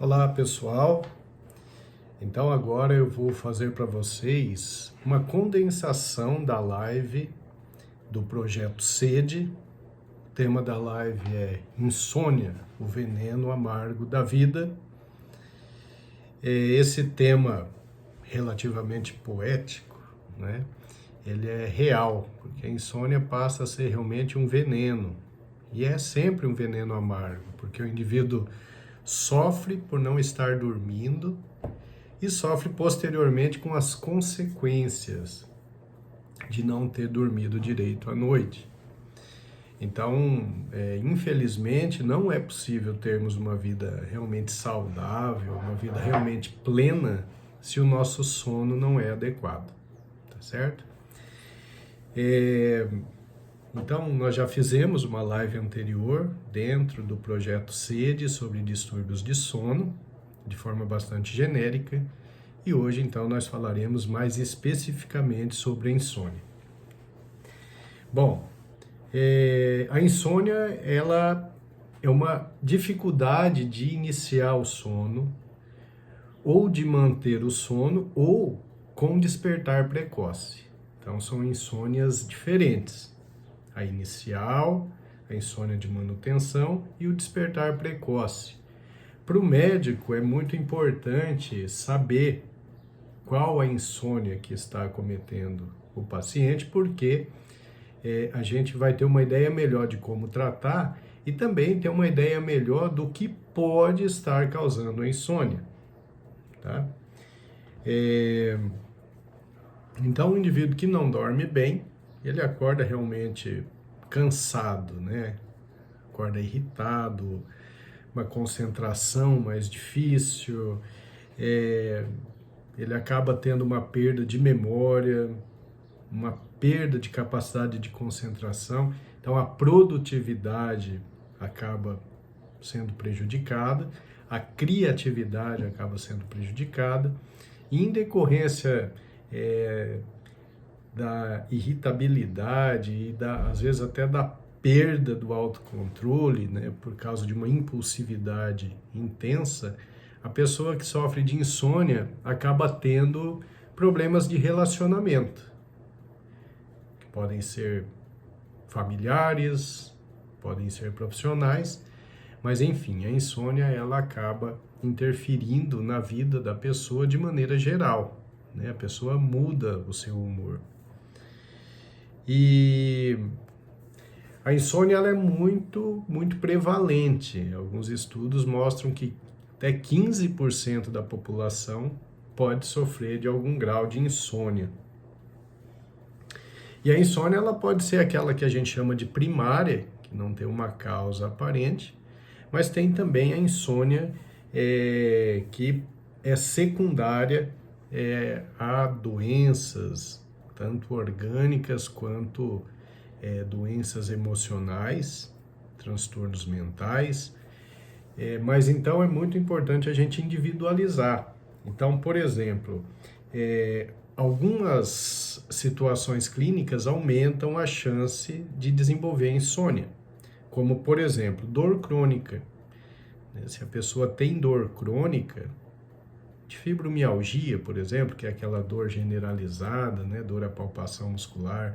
Olá pessoal, então agora eu vou fazer para vocês uma condensação da live do projeto Sede. O tema da live é Insônia, o veneno amargo da vida. Esse tema relativamente poético, né? Ele é real, porque a insônia passa a ser realmente um veneno, e é sempre um veneno amargo, porque o indivíduo sofre por não estar dormindo e sofre posteriormente com as consequências de não ter dormido direito à noite. Então, infelizmente, não é possível termos uma vida realmente saudável, uma vida realmente plena, se o nosso sono não é adequado, tá certo? Então, nós já fizemos uma live anterior dentro do projeto Sede sobre distúrbios de sono, de forma bastante genérica, e hoje, então, nós falaremos mais especificamente sobre a insônia. Bom, a insônia, ela é uma dificuldade de iniciar o sono, ou de manter o sono, ou com despertar precoce. Então, são insônias diferentes. A inicial, a insônia de manutenção e o despertar precoce. Para o médico, é muito importante saber qual a insônia que está acometendo o paciente, porque a gente vai ter uma ideia melhor de como tratar e também ter uma ideia melhor do que pode estar causando a insônia, tá? Então, o indivíduo que não dorme bem, ele acorda realmente cansado, né? Acorda irritado, uma concentração mais difícil, ele acaba tendo uma perda de memória, uma perda de capacidade de concentração, então a produtividade acaba sendo prejudicada, a criatividade acaba sendo prejudicada, e em decorrência da irritabilidade e às vezes até da perda do autocontrole, né, por causa de uma impulsividade intensa, a pessoa que sofre de insônia acaba tendo problemas de relacionamento, que podem ser familiares, podem ser profissionais, mas enfim, a insônia ela acaba interferindo na vida da pessoa de maneira geral, né? A pessoa muda o seu humor. E a insônia ela é muito prevalente. Alguns estudos mostram que até 15% da população pode sofrer de algum grau de insônia. E a insônia ela pode ser aquela que a gente chama de primária, que não tem uma causa aparente, mas tem também a insônia que é secundária a doenças, tanto orgânicas quanto doenças emocionais, transtornos mentais. Mas então é muito importante a gente individualizar. Então, por exemplo, algumas situações clínicas aumentam a chance de desenvolver insônia, como, por exemplo, dor crônica. Se a pessoa tem dor crônica, de fibromialgia, por exemplo, que é aquela dor generalizada, né, dor à palpação muscular,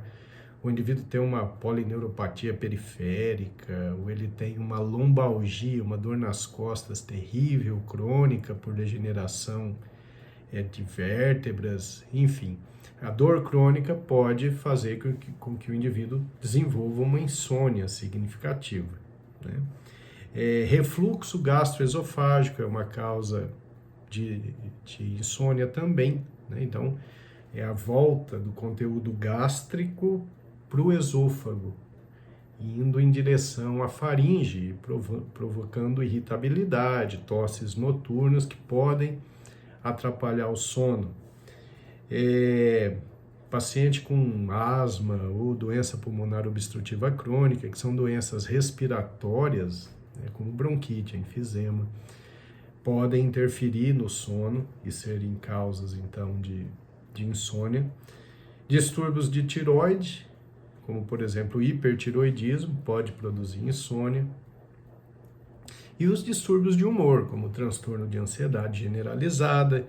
o indivíduo tem uma polineuropatia periférica, ou ele tem uma lombalgia, uma dor nas costas terrível, crônica, por degeneração de vértebras, enfim. A dor crônica pode fazer com que o indivíduo desenvolva uma insônia significativa, né? Refluxo gastroesofágico é uma causa de insônia também, né? Então, é a volta do conteúdo gástrico para o esôfago, indo em direção à faringe, provocando irritabilidade, tosses noturnas que podem atrapalhar o sono. Paciente com asma ou doença pulmonar obstrutiva crônica, que são doenças respiratórias, né, como bronquite, enfisema, podem interferir no sono e serem causas, então, de insônia. Distúrbios de tireoide, como, por exemplo, o hipertiroidismo, pode produzir insônia. E os distúrbios de humor, como o transtorno de ansiedade generalizada,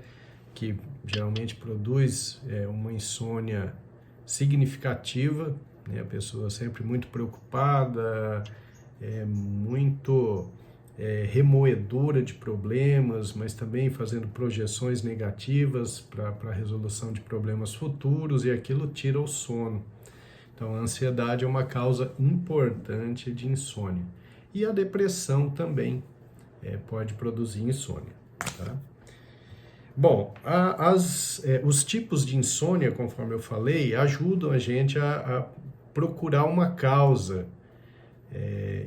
que geralmente produz uma insônia significativa, né? A pessoa sempre muito preocupada, muito remoedora de problemas, mas também fazendo projeções negativas para a resolução de problemas futuros, e aquilo tira o sono. Então, a ansiedade é uma causa importante de insônia. E a depressão também pode produzir insônia. Tá? Bom, os tipos de insônia, conforme eu falei, ajudam a gente a procurar uma causa.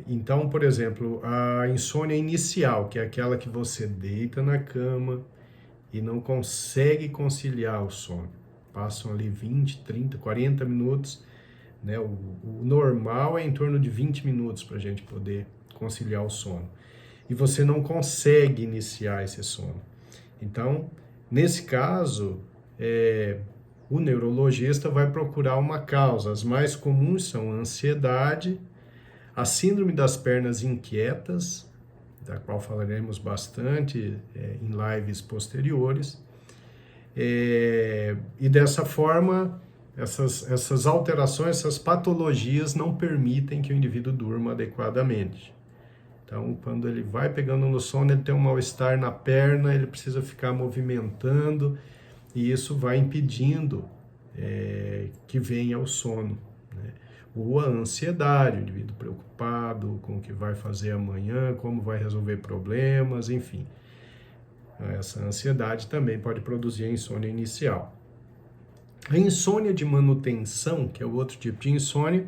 Então, por exemplo, a insônia inicial, que é aquela que você deita na cama e não consegue conciliar o sono. Passam ali 20, 30, 40 minutos, né? O normal é em torno de 20 minutos para a gente poder conciliar o sono. E você não consegue iniciar esse sono. Então, nesse caso, o neurologista vai procurar uma causa. As mais comuns são a ansiedade, a síndrome das pernas inquietas, da qual falaremos bastante em lives posteriores. E dessa forma, essas alterações, essas patologias não permitem que o indivíduo durma adequadamente. Então, quando ele vai pegando no sono, ele tem um mal-estar na perna, ele precisa ficar movimentando, e isso vai impedindo que venha o sono, né? Ou a ansiedade, o indivíduo preocupado com o que vai fazer amanhã, como vai resolver problemas, enfim. Essa ansiedade também pode produzir a insônia inicial. A insônia de manutenção, que é o outro tipo de insônia,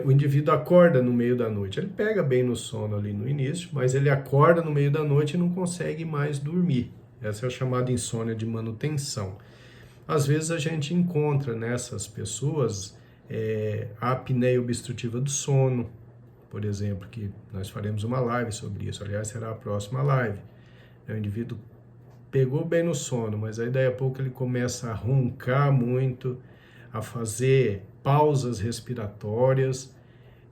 o indivíduo acorda no meio da noite. Ele pega bem no sono ali no início, mas ele acorda no meio da noite e não consegue mais dormir. Essa é a chamada insônia de manutenção. Às vezes a gente encontra nessas pessoas a apneia obstrutiva do sono, por exemplo, que nós faremos uma live sobre isso. Aliás, será a próxima live. O indivíduo pegou bem no sono, mas aí daí a pouco ele começa a roncar muito, a fazer pausas respiratórias,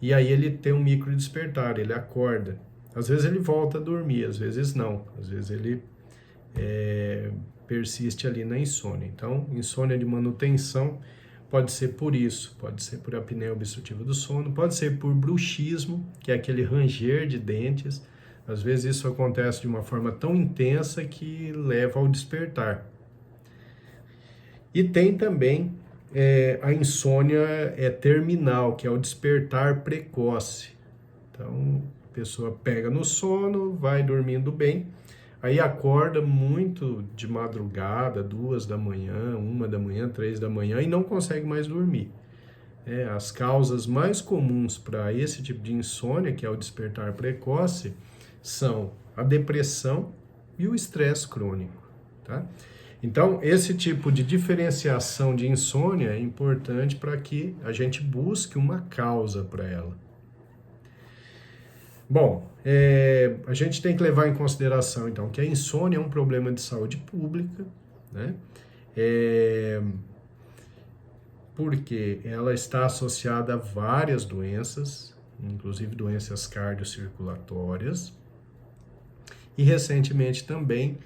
e aí ele tem um micro despertar, ele acorda. Às vezes ele volta a dormir, às vezes não. Às vezes ele persiste ali na insônia. Então, insônia de manutenção pode ser por isso, pode ser por apneia obstrutiva do sono, pode ser por bruxismo, que é aquele ranger de dentes. Às vezes isso acontece de uma forma tão intensa que leva ao despertar. E tem também a insônia terminal, que é o despertar precoce. Então, a pessoa pega no sono, vai dormindo bem, aí acorda muito de madrugada, 2 da manhã, 1 da manhã, 3 da manhã, e não consegue mais dormir. As causas mais comuns para esse tipo de insônia, que é o despertar precoce, são a depressão e o estresse crônico, tá? Então, esse tipo de diferenciação de insônia é importante para que a gente busque uma causa para ela. Bom, a gente tem que levar em consideração, então, que a insônia é um problema de saúde pública, né? Porque ela está associada a várias doenças, inclusive doenças cardiocirculatórias, e recentemente também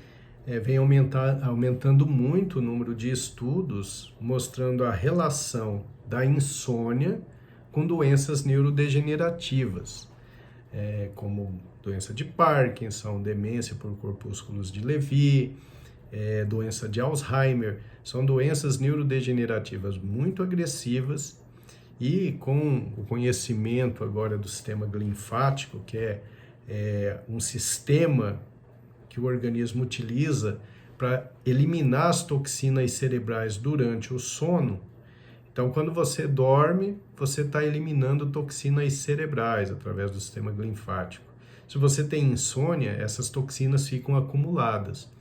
vem aumentando muito o número de estudos mostrando a relação da insônia com doenças neurodegenerativas, como doença de Parkinson, demência por corpúsculos de Lewy, doença de Alzheimer. São doenças neurodegenerativas muito agressivas, e com o conhecimento agora do sistema linfático, que é um sistema que o organismo utiliza para eliminar as toxinas cerebrais durante o sono. Então, quando você dorme, você está eliminando toxinas cerebrais através do sistema linfático. Se você tem insônia, essas toxinas ficam acumuladas.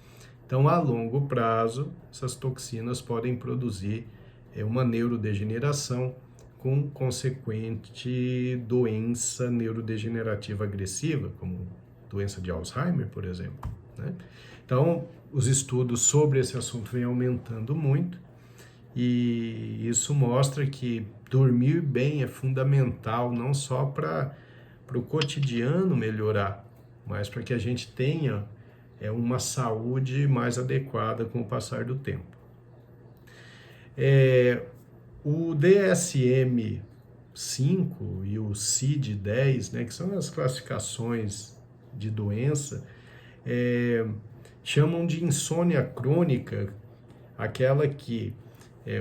Então, a longo prazo, essas toxinas podem produzir uma neurodegeneração com consequente doença neurodegenerativa agressiva, como doença de Alzheimer, por exemplo, né? Então, os estudos sobre esse assunto vêm aumentando muito, e isso mostra que dormir bem é fundamental, não só para o cotidiano melhorar, mas para que a gente tenha uma saúde mais adequada com o passar do tempo. O DSM-5 e o CID-10, né, que são as classificações de doença, chamam de insônia crônica aquela que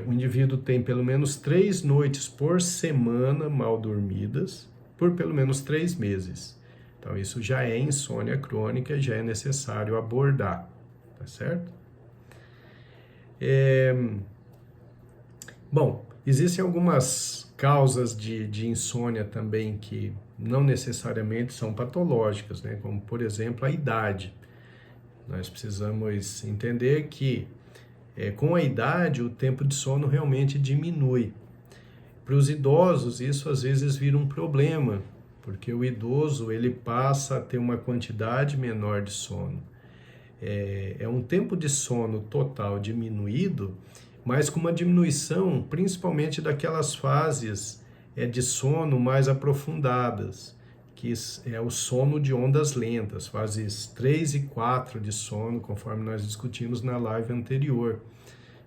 o indivíduo tem pelo menos 3 noites por semana mal dormidas por pelo menos 3 meses. Então, isso já é insônia crônica e já é necessário abordar, tá certo? Bom, existem algumas causas de insônia também que não necessariamente são patológicas, né? Como, por exemplo, a idade. Nós precisamos entender que com a idade o tempo de sono realmente diminui. Para os idosos isso às vezes vira um problema, porque o idoso ele passa a ter uma quantidade menor de sono. É um tempo de sono total diminuído, mas com uma diminuição principalmente daquelas fases de sono mais aprofundadas, que é o sono de ondas lentas, fases 3 e 4 de sono, conforme nós discutimos na live anterior.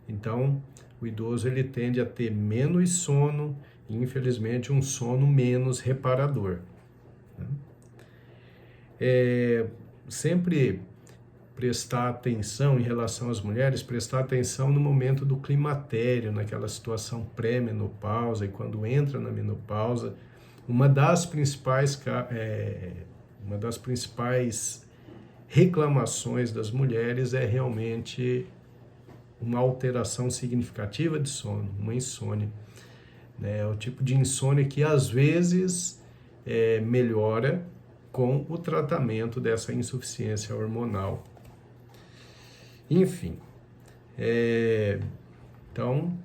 Então, o idoso ele tende a ter menos sono e, infelizmente, um sono menos reparador. Sempre prestar atenção em relação às mulheres, prestar atenção no momento do climatério, naquela situação pré-menopausa e quando entra na menopausa. Uma das principais reclamações das mulheres é realmente uma alteração significativa de sono, uma insônia. É o tipo de insônia que às vezes melhora com o tratamento dessa insuficiência hormonal. Enfim, então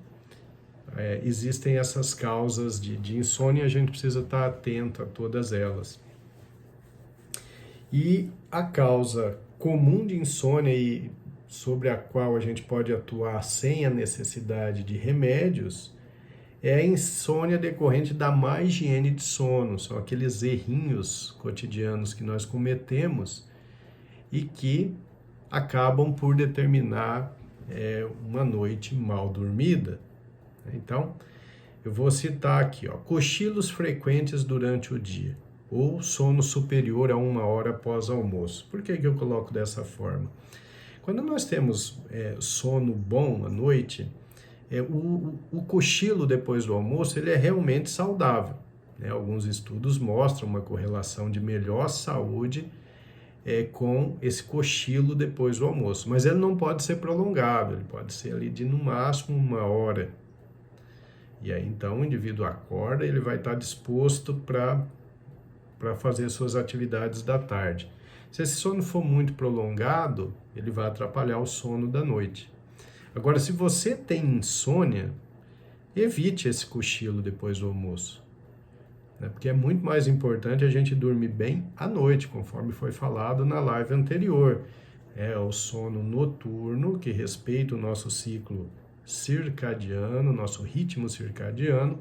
existem essas causas de insônia e a gente precisa estar atento a todas elas. E a causa comum de insônia e sobre a qual a gente pode atuar sem a necessidade de remédios é a insônia decorrente da má higiene de sono. São aqueles errinhos cotidianos que nós cometemos e que acabam por determinar uma noite mal dormida. Então, eu vou citar aqui, cochilos frequentes durante o dia ou sono superior a 1 hora após almoço. Por que eu coloco dessa forma? Quando nós temos sono bom à noite, o cochilo depois do almoço ele é realmente saudável. Alguns estudos mostram uma correlação de melhor saúde com esse cochilo depois do almoço, mas ele não pode ser prolongado, ele pode ser ali de no máximo 1 hora. E aí então o indivíduo acorda e ele vai estar disposto para fazer suas atividades da tarde. Se esse sono for muito prolongado, ele vai atrapalhar o sono da noite. Agora, se você tem insônia, evite esse cochilo depois do almoço, porque é muito mais importante a gente dormir bem à noite, conforme foi falado na live anterior. É o sono noturno, que respeita o nosso ciclo circadiano, nosso ritmo circadiano,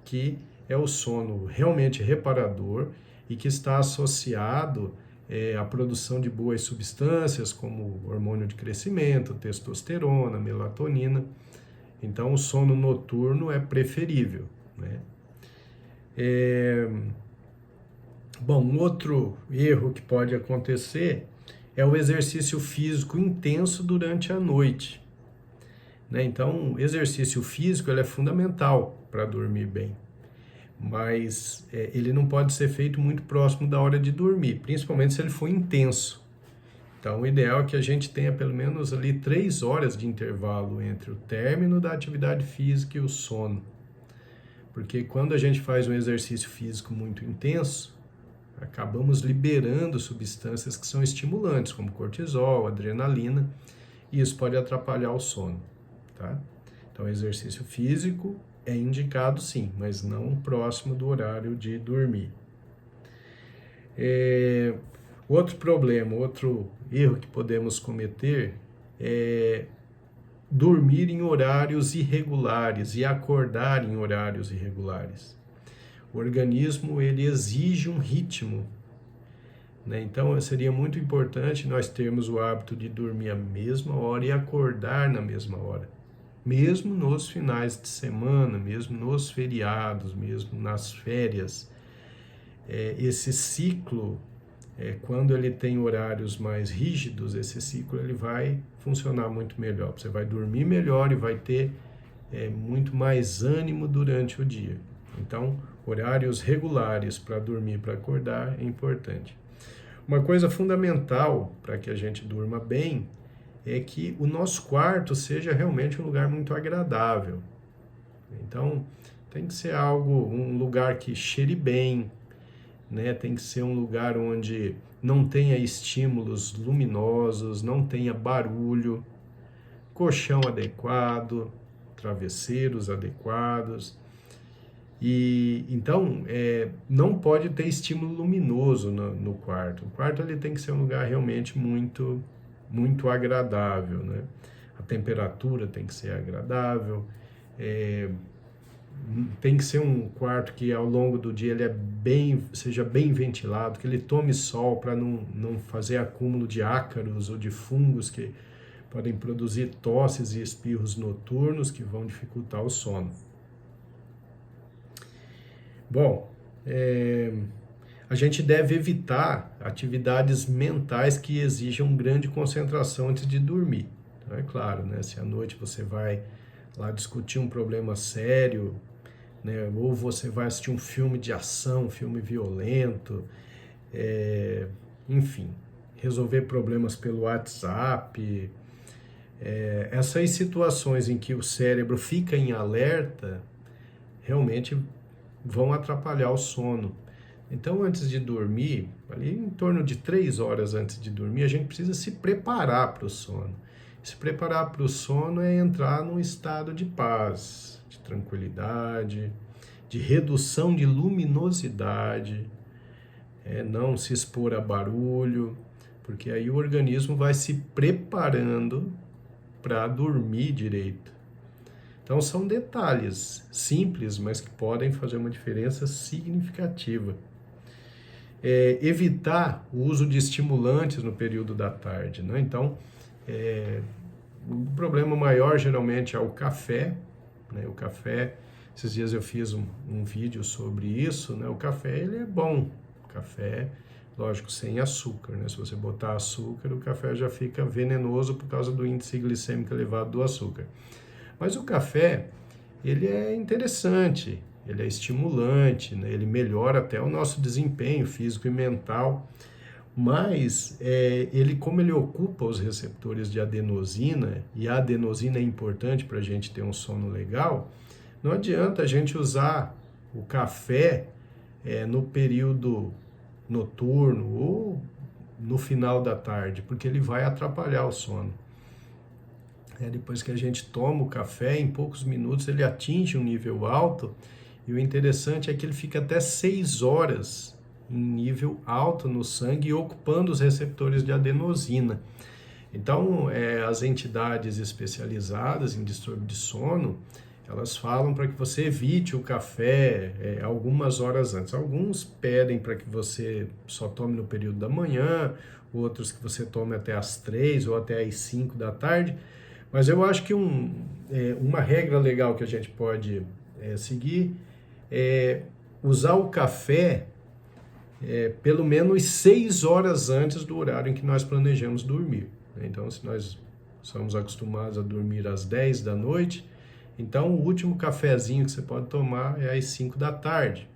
que é o sono realmente reparador e que está associado à produção de boas substâncias, como hormônio de crescimento, testosterona, melatonina. Então, o sono noturno é preferível, né? Bom, um outro erro que pode acontecer é o exercício físico intenso durante a noite. Então, o exercício físico ele é fundamental para dormir bem, mas ele não pode ser feito muito próximo da hora de dormir, principalmente se ele for intenso. Então, o ideal é que a gente tenha pelo menos ali 3 horas de intervalo entre o término da atividade física e o sono. Porque quando a gente faz um exercício físico muito intenso, acabamos liberando substâncias que são estimulantes, como cortisol, adrenalina, e isso pode atrapalhar o sono, tá? Então, exercício físico é indicado sim, mas não próximo do horário de dormir. Outro problema, outro erro que podemos cometer é dormir em horários irregulares e acordar em horários irregulares. O organismo ele exige um ritmo né? Então, seria muito importante nós termos o hábito de dormir a mesma hora e acordar na mesma hora. Mesmo nos finais de semana, mesmo nos feriados, mesmo nas férias. Esse ciclo, quando ele tem horários mais rígidos, esse ciclo ele vai funcionar muito melhor. Você vai dormir melhor e vai ter muito mais ânimo durante o dia. Então, horários regulares para dormir e para acordar é importante. Uma coisa fundamental para que a gente durma bem é que o nosso quarto seja realmente um lugar muito agradável. Então, tem que ser um lugar que cheire bem, né? Tem que ser um lugar onde não tenha estímulos luminosos, não tenha barulho, colchão adequado, travesseiros adequados. E então não pode ter estímulo luminoso no quarto. O quarto ele tem que ser um lugar realmente muito muito agradável, né? A temperatura tem que ser agradável. Tem que ser um quarto que ao longo do dia ele seja bem ventilado, que ele tome sol para não fazer acúmulo de ácaros ou de fungos que podem produzir tosses e espirros noturnos que vão dificultar o sono. Bom, a gente deve evitar atividades mentais que exijam grande concentração antes de dormir. Então, é claro, né? Se à noite você vai lá discutir um problema sério, né? Ou você vai assistir um filme de ação, um filme violento, enfim, resolver problemas pelo WhatsApp. Essas situações em que o cérebro fica em alerta realmente vão atrapalhar o sono. Então, antes de dormir, ali em torno de 3 horas antes de dormir, a gente precisa se preparar para o sono. Se preparar para o sono é entrar num estado de paz, de tranquilidade, de redução de luminosidade, não se expor a barulho, porque aí o organismo vai se preparando para dormir direito. Então são detalhes simples, mas que podem fazer uma diferença significativa. Evitar o uso de estimulantes no período da tarde, né? Então, o problema maior geralmente é o café, né? O café, esses dias eu fiz um vídeo sobre isso, né? O café, ele é bom, o café, lógico, sem açúcar, né? Se você botar açúcar, o café já fica venenoso por causa do índice glicêmico elevado do açúcar. Mas o café, ele é interessante, ele é estimulante, né? Ele melhora até o nosso desempenho físico e mental, mas como ele ocupa os receptores de adenosina, e a adenosina é importante para a gente ter um sono legal, não adianta a gente usar o café no período noturno ou no final da tarde, porque ele vai atrapalhar o sono. Depois que a gente toma o café, em poucos minutos ele atinge um nível alto, e o interessante é que ele fica até 6 horas em nível alto no sangue, ocupando os receptores de adenosina. Então, as entidades especializadas em distúrbio de sono, elas falam para que você evite o café algumas horas antes. Alguns pedem para que você só tome no período da manhã, outros que você tome até às 3 ou até às 5 da tarde. Mas eu acho que uma regra legal que a gente pode seguir é usar o café pelo menos 6 horas antes do horário em que nós planejamos dormir. Então, se nós somos acostumados a dormir às 10 da noite, então o último cafezinho que você pode tomar é às 5 da tarde,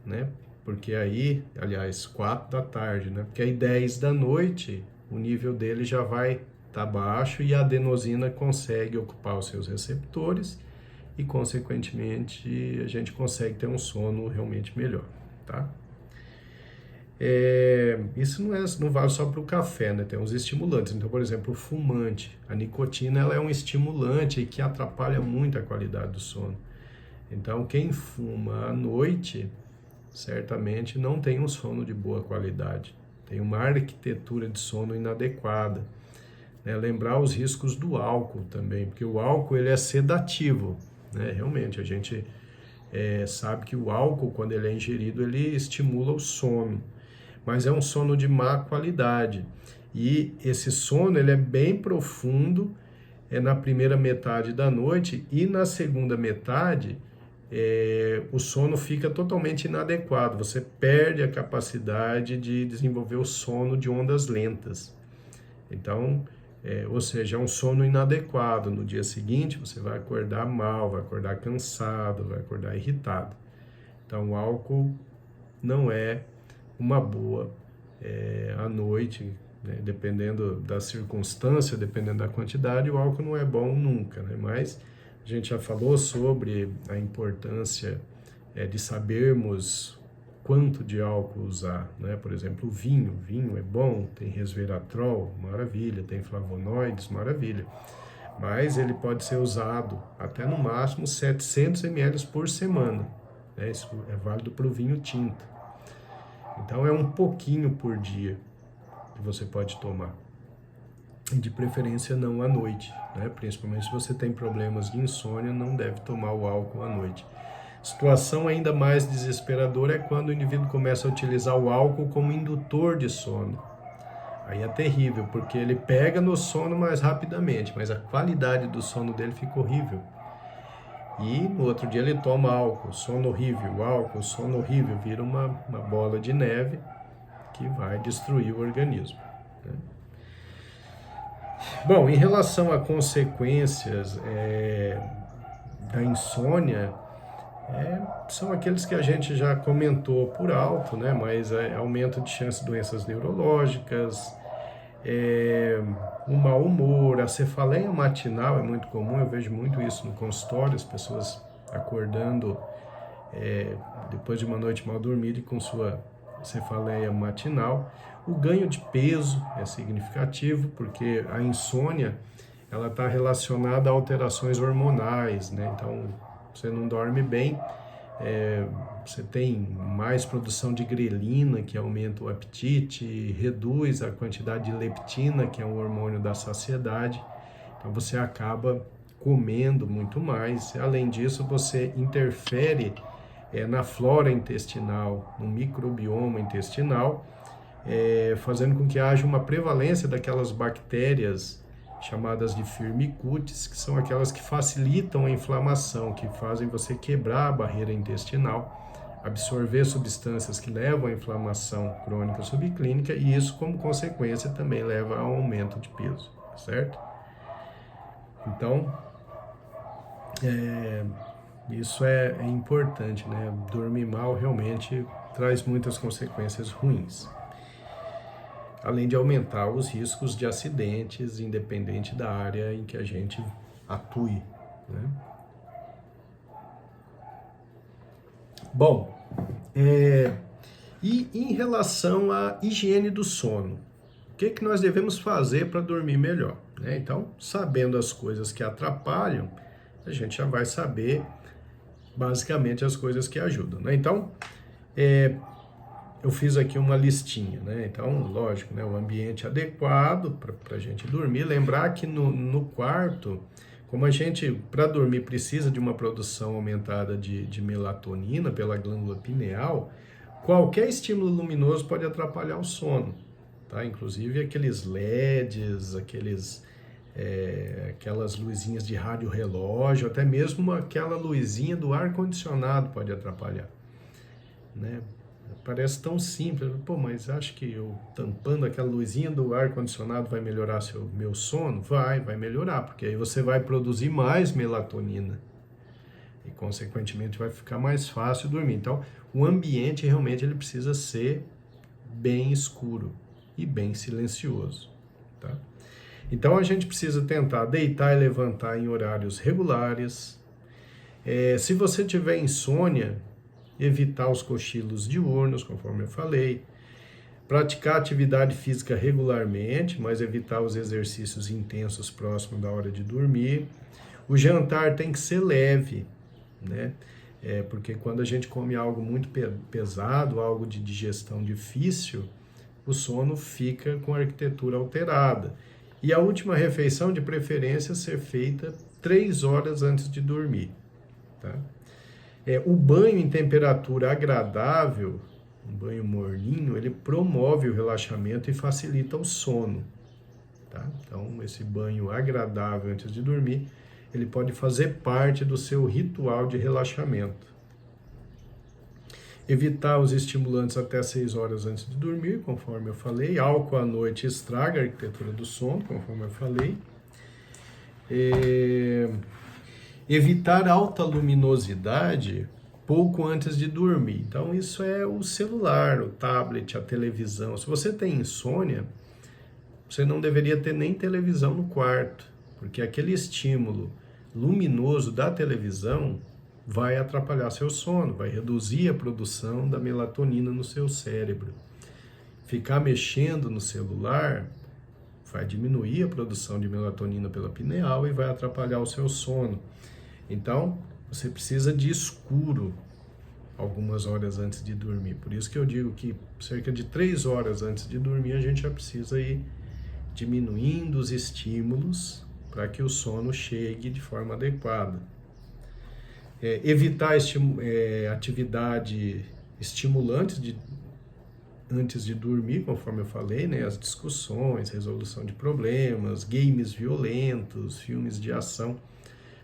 né? Porque aí, aliás, 4 da tarde, né? Porque aí 10 da noite, o nível dele já vai estar baixo e a adenosina consegue ocupar os seus receptores e, consequentemente, a gente consegue ter um sono realmente melhor, tá? Isso não vale só para o café, né? Tem uns estimulantes. Então, por exemplo, o fumante. A nicotina ela é um estimulante que atrapalha muito a qualidade do sono. Então, quem fuma à noite, certamente não tem um sono de boa qualidade. Tem uma arquitetura de sono inadequada. Lembrar os riscos do álcool também, porque o álcool ele é sedativo, né? Realmente, a gente sabe que o álcool, quando ele é ingerido, ele estimula o sono. mas é um sono de má qualidade. E esse sono ele é bem profundo, na primeira metade da noite, e na segunda metade o sono fica totalmente inadequado. Você perde a capacidade de desenvolver o sono de ondas lentas. Então, ou seja, é um sono inadequado. No dia seguinte, você vai acordar mal, vai acordar cansado, vai acordar irritado. Então, o álcool não é uma boa à noite, né? Dependendo da circunstância, dependendo da quantidade, o álcool não é bom nunca, né? Mas a gente já falou sobre a importância de sabermos quanto de álcool usar, né? Por exemplo, o vinho é bom, tem resveratrol, maravilha, tem flavonoides, maravilha. Mas ele pode ser usado até no máximo 700 ml por semana, né? Isso é válido para o vinho tinto. Então é um pouquinho por dia que você pode tomar. E de preferência não à noite, né? Principalmente se você tem problemas de insônia, não deve tomar o álcool à noite. Situação ainda mais desesperadora é quando o indivíduo começa a utilizar o álcool como indutor de sono. Aí é terrível, porque ele pega no sono mais rapidamente, mas a qualidade do sono dele fica horrível. E no outro dia ele toma álcool, sono horrível, vira uma bola de neve que vai destruir o organismo, né? Bom, em relação a consequências da insônia, são aqueles que a gente já comentou por alto, né? Mas aumento de chance de doenças neurológicas, o mau humor, a cefaleia matinal é muito comum, eu vejo muito isso no consultório, as pessoas acordando depois de uma noite mal dormida e com sua cefaleia matinal. O ganho de peso é significativo, porque a insônia ela está relacionada a alterações hormonais, né? Então, você não dorme bem, você tem mais produção de grelina, que aumenta o apetite, reduz a quantidade de leptina, que é um hormônio da saciedade. Então, você acaba comendo muito mais. Além disso, você interfere na flora intestinal, no microbioma intestinal, fazendo com que haja uma prevalência daquelas bactérias chamadas de firmicutes, que são aquelas que facilitam a inflamação, que fazem você quebrar a barreira intestinal, absorver substâncias que levam à inflamação crônica subclínica, e isso, como consequência, também leva ao aumento de peso, certo? Então, isso é importante, né? Dormir mal realmente traz muitas consequências ruins, além de aumentar os riscos de acidentes, independente da área em que a gente atue, né? Bom, e em relação à higiene do sono, o que nós devemos fazer para dormir melhor, né? Então, sabendo as coisas que atrapalham, a gente já vai saber basicamente as coisas que ajudam, né? Então, eu fiz aqui uma listinha, né? Então, lógico, né? O ambiente adequado para a gente dormir. Lembrar que no quarto, como a gente, para dormir, precisa de uma produção aumentada de melatonina pela glândula pineal, qualquer estímulo luminoso pode atrapalhar o sono, tá? Inclusive aqueles LEDs, aquelas luzinhas de rádio relógio, até mesmo aquela luzinha do ar-condicionado pode atrapalhar, né? Parece tão simples, mas acho que eu tampando aquela luzinha do ar-condicionado vai melhorar meu sono? Vai melhorar, porque aí você vai produzir mais melatonina e, consequentemente, vai ficar mais fácil dormir. Então, o ambiente realmente ele precisa ser bem escuro e bem silencioso, tá? Então, a gente precisa tentar deitar e levantar em horários regulares. Se você tiver insônia, evitar os cochilos diurnos, conforme eu falei, praticar atividade física regularmente, mas evitar os exercícios intensos próximo da hora de dormir. O jantar tem que ser leve, né? Porque quando a gente come algo muito pesado, algo de digestão difícil, o sono fica com a arquitetura alterada. E a última refeição, de preferência, ser feita 3 horas antes de dormir, tá? O banho em temperatura agradável, um banho morninho, ele promove o relaxamento e facilita o sono, tá? Então, esse banho agradável antes de dormir, ele pode fazer parte do seu ritual de relaxamento. Evitar os estimulantes até 6 horas antes de dormir, conforme eu falei. Álcool à noite estraga a arquitetura do sono, conforme eu falei. Evitar alta luminosidade pouco antes de dormir. Então, isso é o celular, o tablet, a televisão. Se você tem insônia, você não deveria ter nem televisão no quarto, porque aquele estímulo luminoso da televisão vai atrapalhar seu sono, vai reduzir a produção da melatonina no seu cérebro. Ficar mexendo no celular vai diminuir a produção de melatonina pela pineal e vai atrapalhar o seu sono. Então, você precisa de escuro algumas horas antes de dormir. Por isso que eu digo que cerca de 3 horas antes de dormir a gente já precisa ir diminuindo os estímulos para que o sono chegue de forma adequada. Evitar atividade estimulante antes de dormir, conforme eu falei, né? As discussões, resolução de problemas, games violentos, filmes de ação.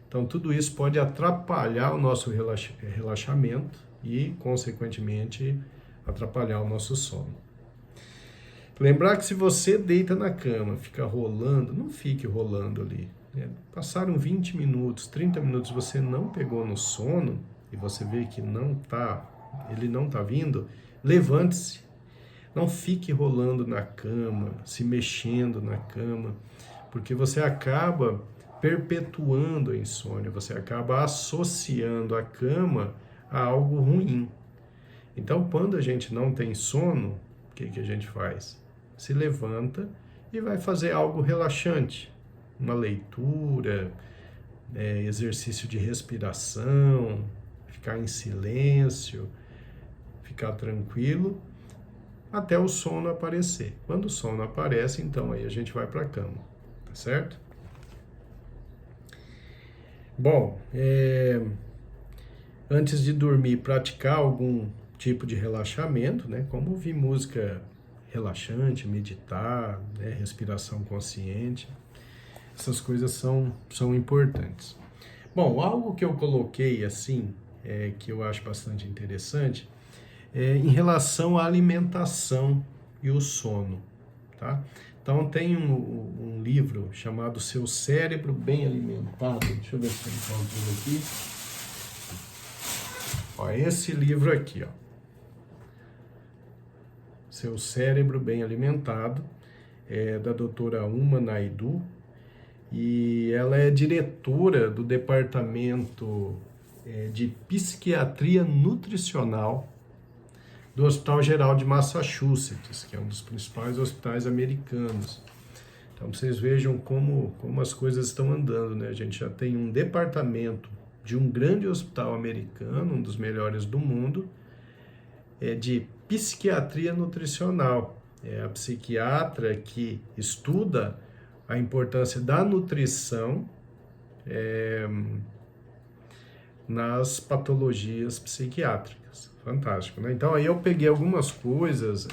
Então, tudo isso pode atrapalhar o nosso relaxamento e, consequentemente, atrapalhar o nosso sono. Lembrar que se você deita na cama, fica rolando, não fique rolando ali. Passaram 20 minutos, 30 minutos, você não pegou no sono e você vê que ele não está vindo, levante-se. Não fique rolando na cama, se mexendo na cama, porque você acaba perpetuando a insônia, você acaba associando a cama a algo ruim. Então, quando a gente não tem sono, o que a gente faz? Se levanta e vai fazer algo relaxante. Uma leitura, exercício de respiração, ficar em silêncio, ficar tranquilo, até o sono aparecer. Quando o sono aparece, então aí a gente vai para a cama, tá certo? Bom, antes de dormir, praticar algum tipo de relaxamento, né? Como ouvir música relaxante, meditar, né? Respiração consciente. Essas coisas são importantes. Bom, algo que eu coloquei assim, que eu acho bastante interessante, em relação à alimentação e o sono, tá? Então tem um livro chamado Seu Cérebro Bem Alimentado. Deixa eu ver se eu encontro ele aqui. Ó, esse livro aqui, ó. Seu Cérebro Bem Alimentado, da doutora Uma Naidoo. E ela é diretora do Departamento de Psiquiatria Nutricional do Hospital Geral de Massachusetts, que é um dos principais hospitais americanos. Então, vocês vejam como as coisas estão andando, né? A gente já tem um departamento de um grande hospital americano, um dos melhores do mundo, de psiquiatria nutricional. É a psiquiatra que estuda a importância da nutrição nas patologias psiquiátricas. Fantástico, né? Então, aí eu peguei algumas coisas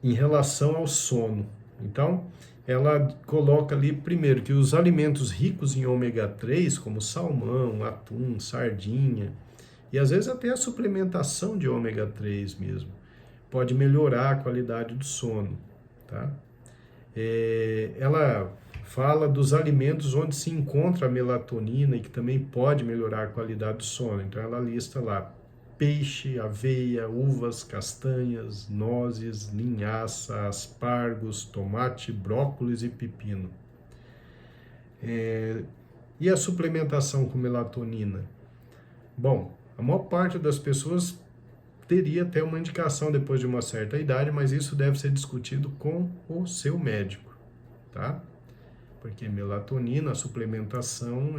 em relação ao sono. Então, ela coloca ali, primeiro, que os alimentos ricos em ômega 3, como salmão, atum, sardinha, e às vezes até a suplementação de ômega 3 mesmo, pode melhorar a qualidade do sono, tá? Ela fala dos alimentos onde se encontra a melatonina e que também pode melhorar a qualidade do sono. Então ela lista lá peixe, aveia, uvas, castanhas, nozes, linhaça, aspargos, tomate, brócolis e pepino. E a suplementação com melatonina? Bom, a maior parte das pessoas teria até uma indicação depois de uma certa idade, mas isso deve ser discutido com o seu médico, tá? Porque melatonina, a suplementação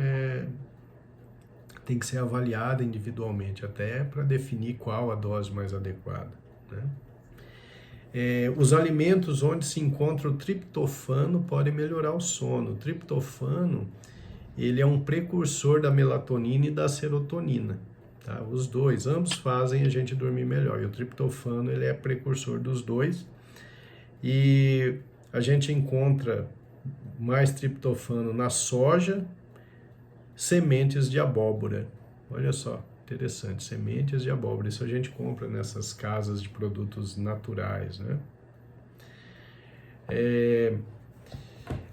tem que ser avaliada individualmente, até para definir qual a dose mais adequada, né? Os alimentos onde se encontra o triptofano podem melhorar o sono. O triptofano, ele é um precursor da melatonina e da serotonina. tá? Os dois, ambos fazem a gente dormir melhor. E o triptofano, ele é precursor dos dois. E a gente encontra mais triptofano na soja, sementes de abóbora. Olha só, interessante, sementes de abóbora. Isso a gente compra nessas casas de produtos naturais, né?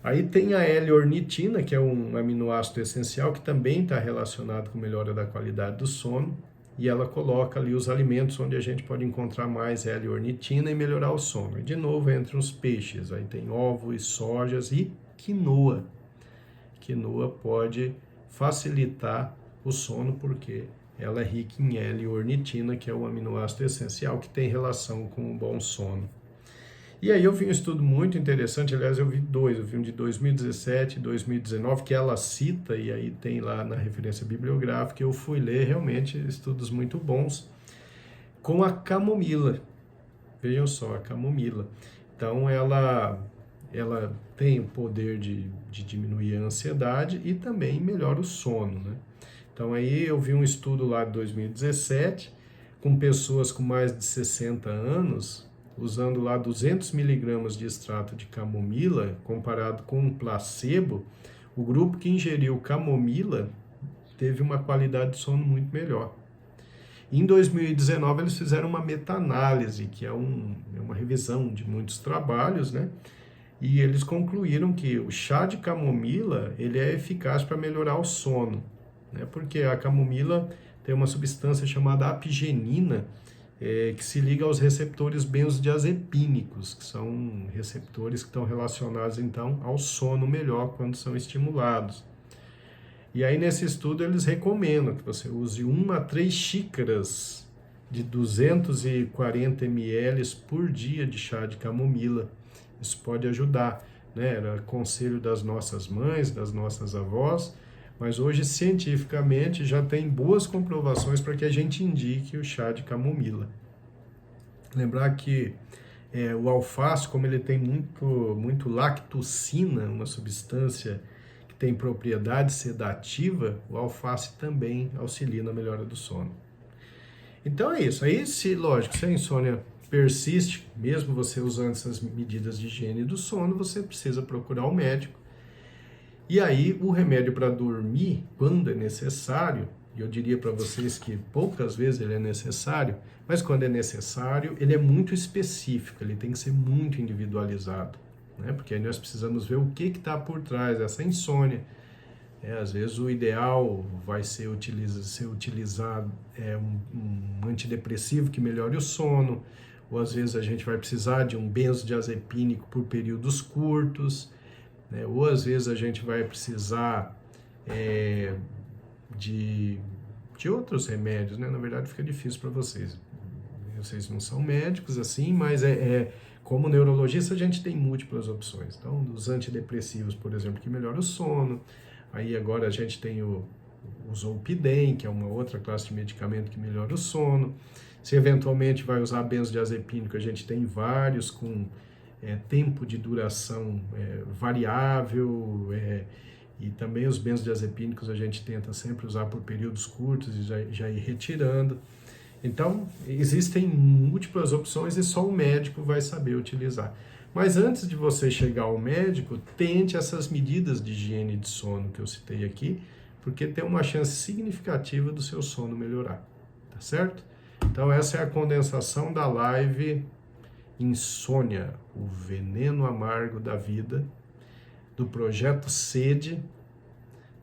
Aí tem a L-ornitina, que é um aminoácido essencial, que também está relacionado com melhora da qualidade do sono, e ela coloca ali os alimentos onde a gente pode encontrar mais L-ornitina e melhorar o sono. E de novo, entre os peixes, aí tem ovos, sojas e quinoa. Quinoa pode facilitar o sono porque ela é rica em L-ornitina, que é um aminoácido essencial que tem relação com o bom sono. E aí eu vi um estudo muito interessante, aliás eu vi dois, eu vi um de 2017 e 2019, que ela cita, e aí tem lá na referência bibliográfica, eu fui ler realmente estudos muito bons, com a camomila. Vejam só, a camomila. Então ela tem o poder de diminuir a ansiedade e também melhora o sono, né? Então aí eu vi um estudo lá de 2017, com pessoas com mais de 60 anos, usando lá 200 miligramas de extrato de camomila, comparado com um placebo. O grupo que ingeriu camomila teve uma qualidade de sono muito melhor. Em 2019, eles fizeram uma meta-análise, que é uma revisão de muitos trabalhos, né? E eles concluíram que o chá de camomila, ele é eficaz para melhorar o sono, né? Porque a camomila tem uma substância chamada apigenina, que se liga aos receptores benzodiazepínicos, que são receptores que estão relacionados, então, ao sono melhor quando são estimulados. E aí, nesse estudo, eles recomendam que você use 1 a 3 xícaras de 240 ml por dia de chá de camomila. Isso pode ajudar, né? Era conselho das nossas mães, das nossas avós, mas hoje, cientificamente, já tem boas comprovações para que a gente indique o chá de camomila. Lembrar que o alface, como ele tem muito lactocina, uma substância que tem propriedade sedativa, o alface também auxilia na melhora do sono. Então é isso. Aí, lógico, se a insônia persiste, mesmo você usando essas medidas de higiene do sono, você precisa procurar o médico. E aí, o remédio para dormir, quando é necessário, e eu diria para vocês que poucas vezes ele é necessário, mas quando é necessário, ele é muito específico, ele tem que ser muito individualizado, né? Porque aí nós precisamos ver o que está por trás dessa insônia. Às vezes o ideal vai ser utilizar um antidepressivo que melhore o sono, ou às vezes a gente vai precisar de um benzodiazepínico por períodos curtos, né? Ou às vezes a gente vai precisar de outros remédios, né? Na verdade fica difícil para vocês. Vocês não são médicos assim, mas como neurologista a gente tem múltiplas opções. Então, os antidepressivos, por exemplo, que melhoram o sono. Aí agora a gente tem o Zolpidem, que é uma outra classe de medicamento que melhora o sono. Se eventualmente vai usar benzodiazepínico, a gente tem vários com tempo de duração variável, e também os benzodiazepínicos a gente tenta sempre usar por períodos curtos e já ir retirando. Então, existem múltiplas opções e só o médico vai saber utilizar. Mas antes de você chegar ao médico, tente essas medidas de higiene de sono que eu citei aqui, porque tem uma chance significativa do seu sono melhorar, tá certo? Então, essa é a condensação da live Insônia, o veneno amargo da vida, do projeto Sede.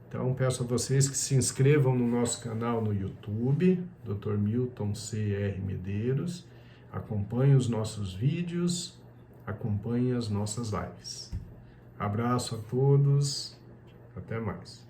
Então, peço a vocês que se inscrevam no nosso canal no YouTube, Dr. Milton C.R. Medeiros, acompanhem os nossos vídeos, acompanhem as nossas lives. Abraço a todos, até mais.